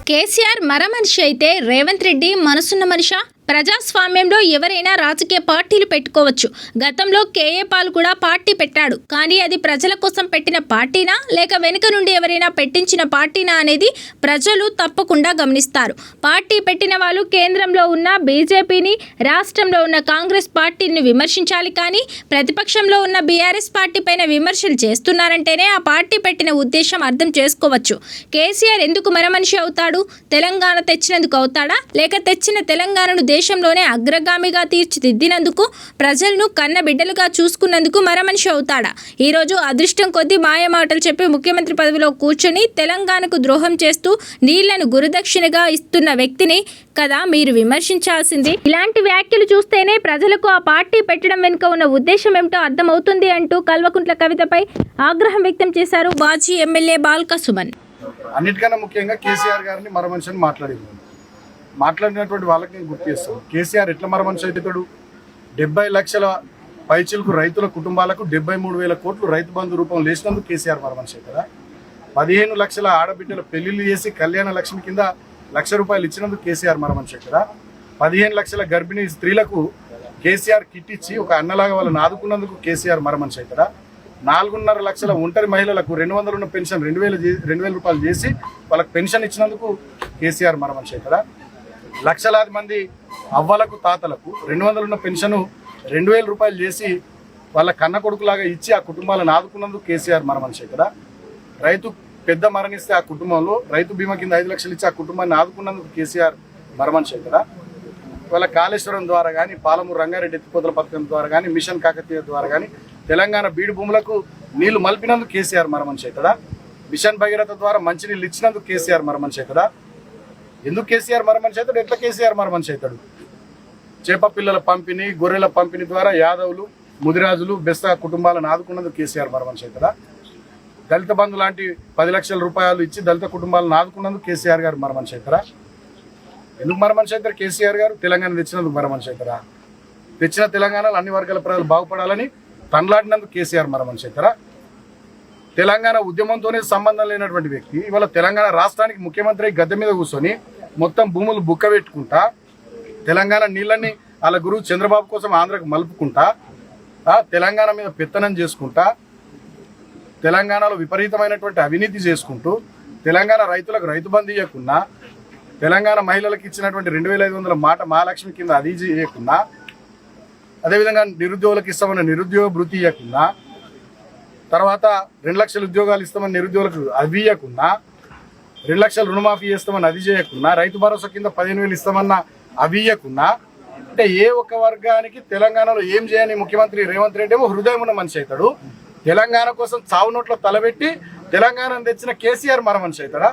కేసీఆర్ మరమనిషి అయితే రేవంత్ రెడ్డి మనసున్న మనిషా? ప్రజాస్వామ్యంలో ఎవరైనా రాజకీయ పార్టీలు పెట్టుకోవచ్చు. గతంలో కేఏ పాల్ కూడా పార్టీ పెట్టాడు. కానీ అది ప్రజల కోసం పెట్టిన పార్టీనా లేక వెనుక నుండి ఎవరైనా పెట్టించిన పార్టీనా అనేది ప్రజలు తప్పకుండా గమనిస్తారు. పార్టీ పెట్టిన వాళ్ళు కేంద్రంలో ఉన్న బీజేపీని, రాష్ట్రంలో ఉన్న కాంగ్రెస్ పార్టీని విమర్శించాలి. కానీ ప్రతిపక్షంలో ఉన్న బీఆర్ఎస్ పార్టీ పైన విమర్శలు చేస్తున్నారంటేనే ఆ పార్టీ పెట్టిన ఉద్దేశం అర్థం చేసుకోవచ్చు. కేసీఆర్ ఎందుకు మరమనిషి అవుతాడు? తెలంగాణ తెచ్చినందుకు అవుతాడా? లేక తెచ్చిన తెలంగాణను దేశంలోనే అగ్రగామిగా తీర్చిదిద్దినందుకు, ప్రజలను కన్న బిడ్డలుగా చూసుకున్నందుకు మరమనిషి అవుతాడా? ఈరోజు అదృష్టం కొద్దీ మాయమాటలు చెప్పి ముఖ్యమంత్రి పదవిలో కూర్చొని తెలంగాణకు ద్రోహం చేస్తూ నీళ్లను గురుదక్షిణగా ఇస్తున్న వ్యక్తిని కదా మీరు విమర్శించాల్సింది. ఇలాంటి వ్యాఖ్యలు చూస్తేనే ప్రజలకు ఆ పార్టీ పెట్టడం వెనుక ఉన్న ఉద్దేశం ఏమిటో అర్థమవుతుంది అంటూ కల్వకుంట్ల కవితపై ఆగ్రహం వ్యక్తం చేశారు మాజీ ఎమ్మెల్యే బాల్క సుమన్. అన్నిటికన్నా ముఖ్యంగా కేసీఆర్ గారిని మరమనిషి మాట్లాడినటువంటి వాళ్ళకి నేను గుర్తు చేస్తాను. కేసీఆర్ ఎట్లా మరమనిషి అవుతాడు? 70 లక్షల పైచిలకు రైతుల కుటుంబాలకు 73,000 కోట్లు రైతు బంధు రూపంలో లేచినందుకు కేసీఆర్ మరమనిషి అవుతారా? 15 లక్షల ఆడబిడ్డల పెళ్లిళ్ళు చేసి కళ్యాణ లక్ష్మి కింద ₹1,00,000 ఇచ్చినందుకు కేసీఆర్ మరమనిషి అవుతారా? 15 లక్షల గర్భిణీ స్త్రీలకు కేసీఆర్ కిట్ ఇచ్చి ఒక అన్నలాగా వాళ్ళని ఆదుకున్నందుకు కేసీఆర్ మరమనిషి అవుతారా? 4.5 లక్షల ఒంటరి మహిళలకు 200 ఉన్న పెన్షన్ 2,000 రూపాయలు చేసి వాళ్ళకి పెన్షన్ ఇచ్చినందుకు కేసీఆర్ మరమనిషి అవుతారా? లక్షలాది మంది అవ్వలకు, తాతలకు 200 ఉన్న పెన్షన్ 2,000 రూపాయలు చేసి వాళ్ళ కన్న కొడుకులాగా ఇచ్చి ఆ కుటుంబాలను ఆదుకున్నందుకు కేసీఆర్ మరమనిషి అవుతారా? రైతు పెద్ద మరణిస్తే ఆ కుటుంబంలో రైతు బీమా కింద 5 లక్షలు ఇచ్చి ఆ కుటుంబాన్ని ఆదుకున్నందుకు కేసీఆర్ మరమనిషి అవుతారా? వాళ్ళ కాళేశ్వరం ద్వారా కానీ, పాలమూరు రంగారెడ్డి ఎత్తిపోతల పథకం ద్వారా కానీ, మిషన్ కాకతీయ ద్వారా కానీ తెలంగాణ బీడు భూములకు నీళ్లు మలిపినందుకు కేసీఆర్ మరమనిషి అవుతాడా? మిషన్ భగీరథ ద్వారా మంచినీళ్ళు ఇచ్చినందుకు కేసీఆర్ మరమనిషి అవుతాడా? ఎందుకు కేసీఆర్ మరమనిషి అవుతాడు? ఎట్లా కేసీఆర్ మరమనిషి అవుతాడు? చేప పిల్లల పంపిణీ, గొర్రెల పంపిణీ ద్వారా యాదవులు, ముదిరాజులు, బెస్తా కుటుంబాలను ఆదుకున్నందుకు కేసీఆర్ మరమనిషి అవుతాడా? దళిత బంధు లాంటి 10 లక్షల రూపాయలు ఇచ్చి దళిత కుటుంబాలను ఆదుకున్నందుకు కేసీఆర్ గారు మరమనిషి అవుతారా? ఎందుకు మరమనిషి అవుతారు కేసీఆర్ గారు? తెలంగాణ తెచ్చినందుకు మరమనిషి అవుతారా? తెచ్చిన తెలంగాణలో అన్ని వర్గాల ప్రజలు బాగుపడాలని తనలాడినందుకు కేసీఆర్ మరమనిషి అవుతారా? తెలంగాణ ఉద్యమంతోనే సంబంధం లేనటువంటి వ్యక్తి ఇవాళ తెలంగాణ రాష్ట్రానికి ముఖ్యమంత్రి గద్దె మీద కూర్చొని మొత్తం భూములు బుక్క పెట్టుకుంటా, తెలంగాణ నీళ్ళని వాళ్ళ గురువు చంద్రబాబు కోసం ఆంధ్రకు మలుపుకుంటా, తెలంగాణ మీద పెత్తనం చేసుకుంటా, తెలంగాణలో విపరీతమైనటువంటి అవినీతి చేసుకుంటూ, తెలంగాణ రైతులకు రైతు బంధు ఇవ్వకున్నా, తెలంగాణ మహిళలకు ఇచ్చినటువంటి 2,500 మాట మహాలక్ష్మి కింద అది ఇవ్వకున్నా, అదేవిధంగా నిరుద్యోగులకు ఇస్తామన్న నిరుద్యోగ భృతి ఇవ్వకున్నా, తర్వాత 2 లక్షల ఉద్యోగాలు ఇస్తామని నిరుద్యోగులకు అవి ఇవ్వకున్నా, 2 లక్షల రుణమాఫీ చేస్తామని అది చేయకున్నా, రైతు భరోసా కింద 15,000 ఇస్తామన్న అవి ఇవ్వకున్నా, అంటే ఏ ఒక్క వర్గానికి తెలంగాణలో ఏం చేయని ముఖ్యమంత్రి రేవంత్ రెడ్డి ఏమో హృదయం ఉన్న మనిషి అవుతాడు. తెలంగాణ కోసం చావు నోట్లో తలబెట్టి తెలంగాణను తెచ్చిన కేసీఆర్ మరమనిషి అవుతాడా?